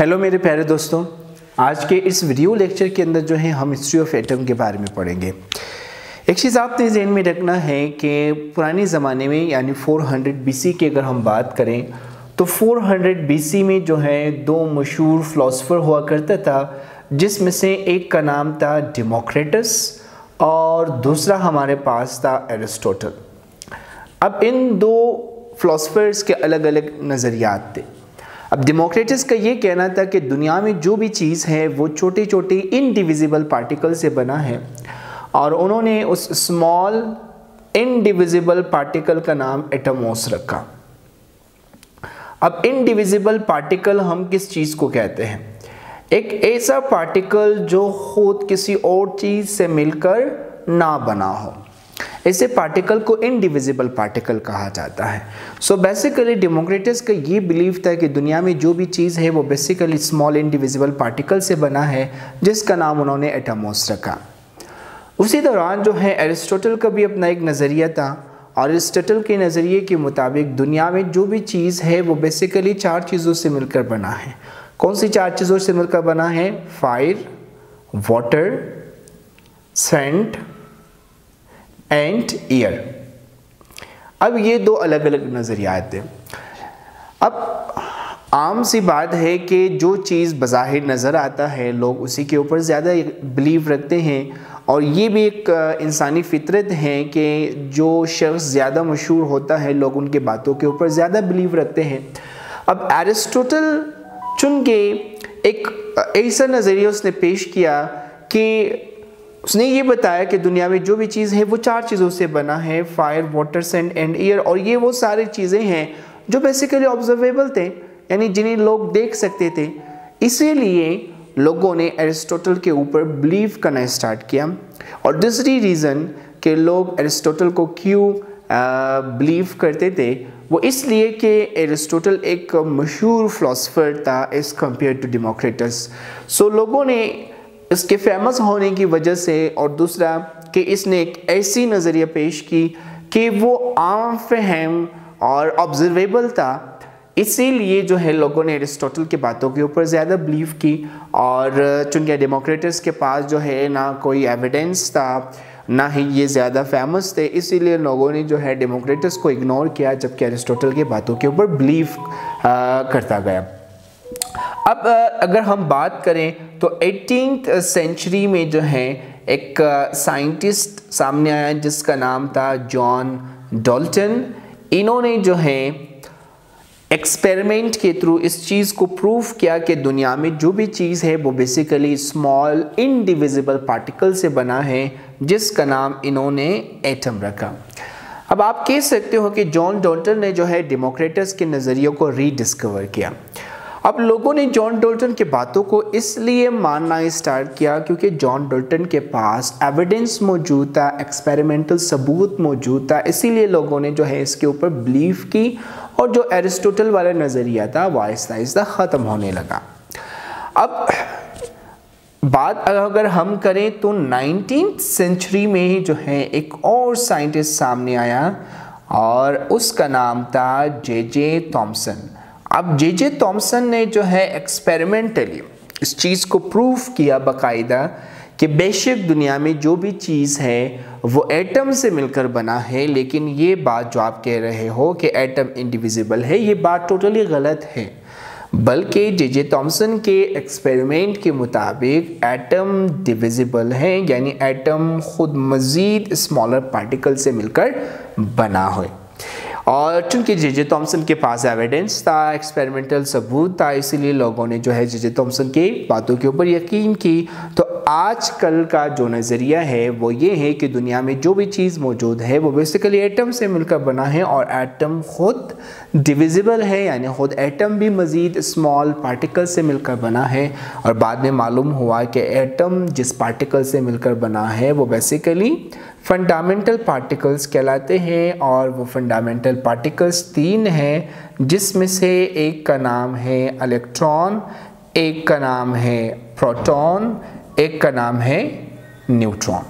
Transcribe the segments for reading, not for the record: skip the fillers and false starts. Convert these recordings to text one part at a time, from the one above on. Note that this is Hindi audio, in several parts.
हेलो मेरे प्यारे दोस्तों, आज के इस वीडियो लेक्चर के अंदर जो है हम हिस्ट्री ऑफ एटम के बारे में पढ़ेंगे। एक चीज़ आपने ध्यान में रखना है कि पुराने ज़माने में यानी 400 BC की अगर हम बात करें तो 400 BC में जो है दो मशहूर फ़िलासफ़र हुआ करता था, जिसमें से एक का नाम था डेमोक्रिटस और दूसरा हमारे पास था एरिस्टोटल। अब इन दो फ़िलासफ़र्स के अलग अलग नज़रियात थे। अब डेमोक्रिटस का ये कहना था कि दुनिया में जो भी चीज़ है वो छोटी छोटी इनडिविजिबल पार्टिकल से बना है और उन्होंने उस स्मॉल इनडिविजिबल पार्टिकल का नाम एटमोस रखा। अब इनडिविजिबल पार्टिकल हम किस चीज़ को कहते हैं? एक ऐसा पार्टिकल जो खुद किसी और चीज़ से मिलकर ना बना हो, इसे पार्टिकल को इनडिविजिबल पार्टिकल कहा जाता है। सो बेसिकली डेमोक्रिटस का ये बिलीव था कि दुनिया में जो भी चीज़ है वो बेसिकली स्मॉल इनडिविजिबल पार्टिकल से बना है, जिसका नाम उन्होंने एटमोस रखा। उसी दौरान जो है एरिस्टोटल का भी अपना एक नज़रिया था और एरिस्टोटल के नज़रिए के मुताबिक दुनिया में जो भी चीज़ है वो बेसिकली चार चीज़ों से मिलकर बना है। कौन सी चार चीज़ों से मिलकर बना है? Fire, water, sand and air. अब ये दो अलग अलग नज़रियात हैं। अब आम सी बात है कि जो चीज़ बज़ाहिर नज़र आता है लोग उसी के ऊपर ज़्यादा बिलीव रखते हैं और ये भी एक इंसानी फितरत है कि जो शख्स ज़्यादा मशहूर होता है लोग उनके बातों के ऊपर ज़्यादा बिलीव रखते हैं। अब एरिस्टोटल चुन के एक ऐसा नज़रिया उसने पेश किया कि उसने ये बताया कि दुनिया में जो भी चीज़ है वो चार चीज़ों से बना है, fire, water, sand and air. और ये वो सारी चीज़ें हैं जो बेसिकली ऑब्जर्वेबल थे, यानी जिन्हें लोग देख सकते थे। इसीलिए लोगों ने एरिस्टोटल के ऊपर बिलीव करना स्टार्ट किया। और दूसरी रीज़न कि लोग एरिस्टोटल को क्यों बिलीव करते थे वो इसलिए कि एरिस्टोटल एक मशहूर फ़िलासफ़र था एज़ कम्पेयर टू डेमोक्रिटस। सो लोगों ने इसके फेमस होने की वजह से और दूसरा कि इसने एक ऐसी नज़रिया पेश की कि वो आम फहम और ऑब्जर्वेबल था, इसीलिए जो है लोगों ने एरिस्टोटल की बातों के ऊपर ज़्यादा बिलीव की। और चूँकि डेमोक्रिटस के पास जो है ना कोई एविडेंस था ना ही ये ज़्यादा फेमस थे, इसीलिए लोगों ने जो है डेमोक्रिटस को इग्नोर किया, जबकि एरिस्टोटल की बातों के ऊपर बिलीव करता गया। अब अगर हम बात करें तो 18th सेंचुरी में जो है एक साइंटिस्ट सामने आया जिसका नाम था जॉन डाल्टन। इन्होंने जो है एक्सपेरिमेंट के थ्रू इस चीज़ को प्रूव किया कि दुनिया में जो भी चीज़ है वो बेसिकली स्मॉल इनडिविजिबल पार्टिकल से बना है, जिसका नाम इन्होंने एटम रखा। अब आप कह सकते हो कि जॉन डाल्टन ने जो है डेमोक्रिटस के नज़रियों को रीडिस्कवर किया। अब लोगों ने जॉन डाल्टन की बातों को इसलिए मानना स्टार्ट किया क्योंकि जॉन डाल्टन के पास एविडेंस मौजूद था, एक्सपेरिमेंटल सबूत मौजूद था, इसीलिए लोगों ने जो है इसके ऊपर बिलीव की और जो एरिस्टोटल वाला नज़रिया था वो आहिस्ता आहिस्ता ख़त्म होने लगा। अब बात अगर हम करें तो 19th सेंचुरी में ही जो है एक और साइंटिस्ट सामने आया और उसका नाम था जे थॉमसन। अब जे थॉमसन ने जो है एक्सपेरिमेंटली इस चीज़ को प्रूव किया बाकायदा कि बेशक दुनिया में जो भी चीज़ है वो एटम से मिलकर बना है, लेकिन ये बात जो आप कह रहे हो कि एटम इंडिविजिबल है, ये बात टोटली गलत है। बल्कि जे थॉमसन के एक्सपेरिमेंट के मुताबिक एटम डिविजिबल है, यानी एटम खुद मज़ीद स्मॉलर पार्टिकल से मिलकर बना है। और चूँकि जे थॉमसन के पास एविडेंस था, एक्सपेरिमेंटल सबूत था, इसीलिए लोगों ने जो है जे थॉमसन की बातों के ऊपर यकीन की। तो आजकल का जो नज़रिया है वो ये है कि दुनिया में जो भी चीज़ मौजूद है वो बेसिकली एटम से मिलकर बना है और एटम खुद डिविजिबल है, यानी खुद एटम भी मज़ीद स्मॉल पार्टिकल से मिलकर बना है। और बाद में मालूम हुआ कि एटम जिस पार्टिकल से मिलकर बना है वो बेसिकली फंडामेंटल पार्टिकल्स कहलाते हैं और वो फंडामेंटल पार्टिकल्स तीन हैं, जिसमें से एक का नाम है इलेक्ट्रॉन, एक का नाम है प्रोटॉन, एक का नाम है न्यूट्रॉन।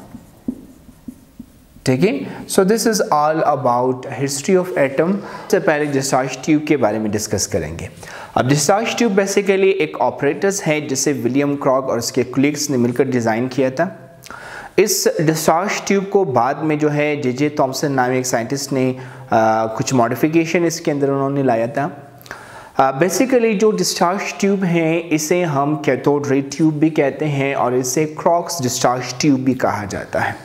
ठीक है। So this is all about history of atom. सबसे पहले डिस्चार्ज ट्यूब के बारे में डिस्कस करेंगे। अब डिस्चार्ज ट्यूब बेसिकली एक ऑपरेटर्स है जिसे विलियम क्रॉग और उसके कोलीग्स ने मिलकर डिज़ाइन किया था। इस डिस्चार्ज ट्यूब को बाद में जो है जे थॉमसन नाम एक साइंटिस्ट ने कुछ मॉडिफिकेशन इसके अंदर उन्होंने लाया था। बेसिकली जो डिस्चार्ज ट्यूब है इसे हम कैथोड रे ट्यूब भी कहते हैं और इसे क्रॉक्स डिस्चार्ज ट्यूब भी कहा जाता है।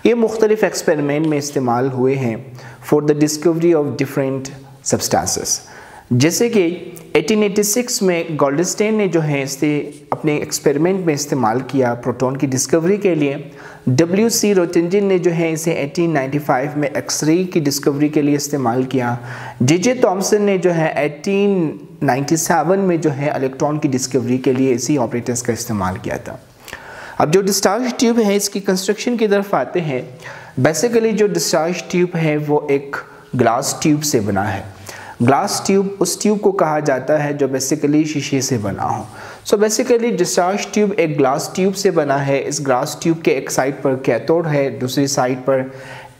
ये मुख्तलिफ एक्सपेरिमेंट में इस्तेमाल हुए हैं for the discovery of different substances. जैसे कि 1886 में गोल्डस्टेन ने जो है इसे अपने एक्सपेरिमेंट में इस्तेमाल किया प्रोटॉन की डिस्कवरी के लिए। W.C. रोटेंजिन ने जो है इसे 1895 में एक्सरे की डिस्कवरी के लिए इस्तेमाल किया। जे थॉमसन ने जो है 1897 में जो है इलेक्ट्रॉन की डिस्कवरी के लिए इसी ऑपरेटर्स का इस्तेमाल किया था। अब जो डिस्चार्ज ट्यूब है इसकी कंस्ट्रक्शन की तरफ आते हैं। बेसिकली जो डिस्चार्ज ट्यूब है वो एक ग्लास ट्यूब से बना है। ग्लास ट्यूब उस ट्यूब को कहा जाता है जो बेसिकली शीशे से बना हो। सो बेसिकली डिस्चार्ज ट्यूब एक ग्लास ट्यूब से बना है। इस ग्लास ट्यूब के एक साइड पर कैथोड है, दूसरी साइड पर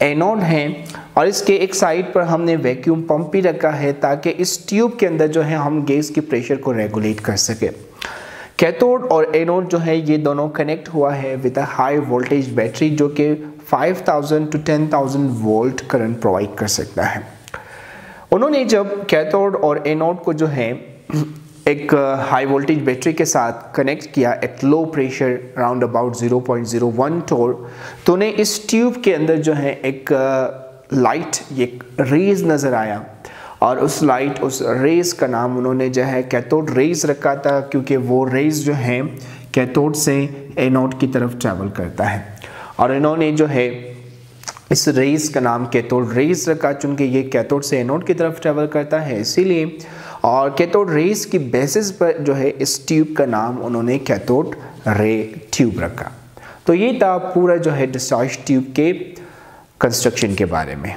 एनोड है और इसके एक साइड पर हमने वैक्यूम पंप भी रखा है ताकि इस ट्यूब के अंदर जो है हम गैस के प्रेशर को रेगुलेट कर सके। कैथोड और एनोड जो है ये दोनों कनेक्ट हुआ है with a high voltage battery जो कि 5000 to 10,000 वोल्ट करंट प्रोवाइड कर सकता है। उन्होंने जब कैथोड और एनोड को जो है एक हाई वोल्टेज बैटरी के साथ कनेक्ट किया at low pressure around about 0.01 टोर, तो उन्हें इस ट्यूब के अंदर जो है एक लाइट, एक रेज नज़र आया और उस लाइट, उस रेज का नाम उन्होंने जो है कैथोड रेज रखा था क्योंकि वो रेज जो है कैथोड से एनोड की तरफ ट्रैवल करता है और इन्होंने जो है इस रेज का नाम कैथोड रेज रखा चूँकि ये कैथोड से एनोड की तरफ ट्रैवल करता है इसीलिए। और कैथोड रेज की बेसिस पर जो है इस ट्यूब का नाम उन्होंने कैथोड रे ट्यूब रखा। तो ये था पूरा जो है डिस्चार्ज ट्यूब के कंस्ट्रक्शन के बारे में।